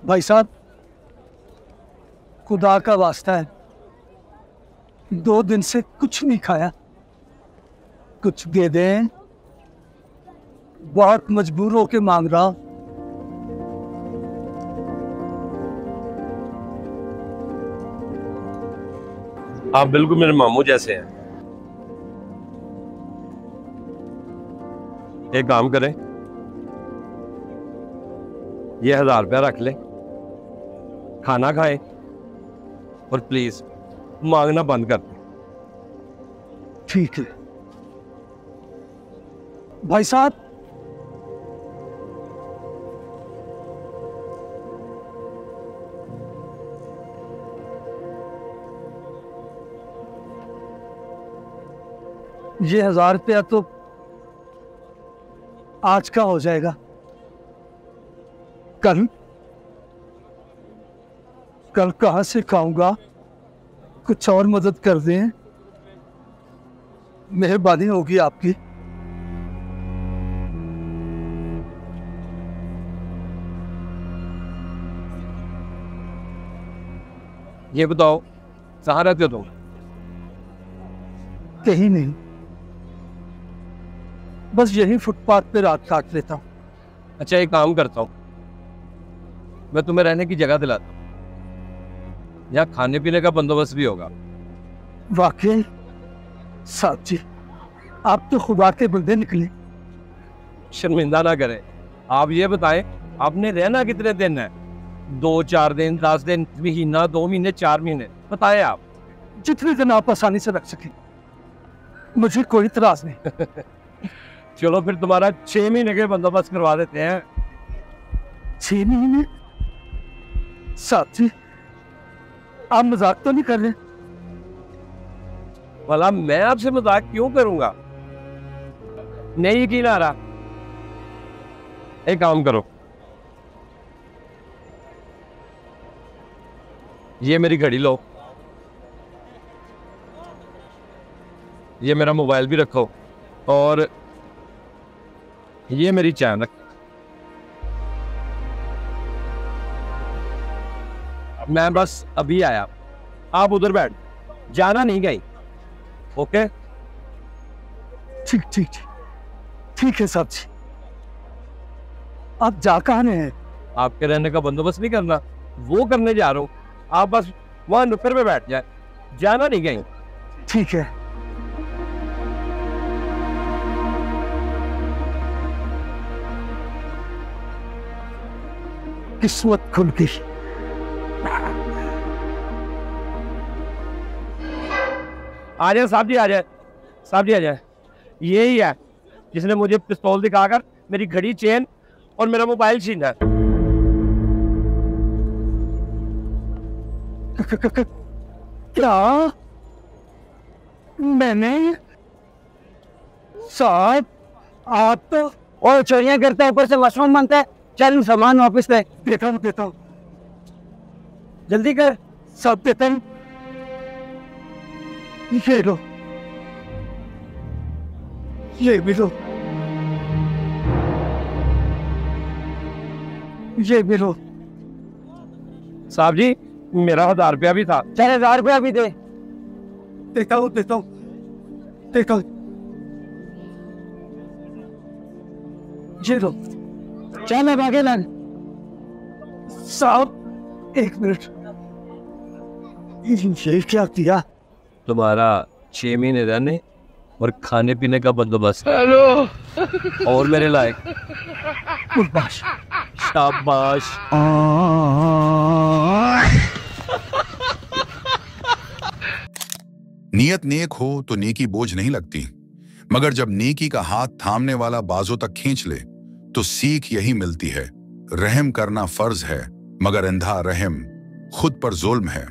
भाई साहब, खुदा का वास्ता है, 2 दिन से कुछ नहीं खाया, कुछ दे दें, बहुत मजबूर होके मांग रहा हूं। आप बिल्कुल मेरे मामू जैसे हैं। एक काम करें, ये 1000 रुपया रख ले, खाना खाएं और प्लीज मांगना बंद कर दें। ठीक है भाई साहब। ये 1000 रुपया तो आज का हो जाएगा, कल कहां से खाऊंगा? कुछ और मदद कर दें, मेहरबानी होगी आपकी। ये बताओ, कहाँ रहते हो तुम? कहीं नहीं, बस यही फुटपाथ पे रात काट लेता हूँ। अच्छा, एक काम करता हूँ, मैं तुम्हें रहने की जगह दिलाता हूँ, यहाँ खाने पीने का बंदोबस्त भी होगा। वाकई साहब जी, आप तो खुदा के बंदे निकले। शर्मिंदा ना करें। आप ये बताएं, आपने रहना कितने दिन है? 2, 4 दिन, 10 दिन, महीना, 2 महीने, 4 महीने, बताएं आप। जितने दिन आप आसानी से रख सकें, मुझे कोई इतराज नहीं। चलो फिर तुम्हारा 6 महीने के बंदोबस्त करवा देते हैं। 6 महीने? साहब जी, आप मजाक तो नहीं कर रहे? भला मैं आपसे मजाक क्यों करूंगा? नहीं यकीन आ रहा? एक काम करो, ये मेरी घड़ी लो, ये मेरा मोबाइल भी रखो, और ये मेरी चैन रख। मैं बस अभी आया, आप उधर बैठ, जाना नहीं कहीं। ओके? ठीक ठीक ठीक ठीक है साहब जी। आप जा कहाँ रहे हैं? आपके रहने का बंदोबस्त नहीं करना, वो करने जा रहा हूँ। आप बस वहां नुक्कर पे बैठ जाए, जाना नहीं कहीं। ठीक है। किस्मत खुल गई। आ जाए साहब जी, आ जाए साहब जी, आ जाए। यही है जिसने मुझे पिस्तौल दिखाकर मेरी घड़ी, चेन और मेरा मोबाइल छीना। क्या मैंने? साहब आप तो और चोरियां करता है, ऊपर से मशरूम बनता है। चल सामान वापस ले। देता हूँ, जल्दी कर। सब देता हूँ। ये लो, ये भी लो, ये भी लो। साहब जी, मेरा 1000 रुपया भी था। चल 1000 रुपया भी दे। देता हूँ। ये लो। चल मैं भागे लग। साहब 1 मिनट, ये क्या किया? तुम्हारा 6 महीने रहने और खाने पीने का बंदोबस्त। हेलो। और मेरे लायक। शाबाश, शाबाश। नियत नेक हो तो नेकी बोझ नहीं लगती, मगर जब नेकी का हाथ थामने वाला बाजों तक खींच ले तो सीख यही मिलती है, रहम करना फर्ज है, मगर अंधा रहम खुद पर जुल्म है।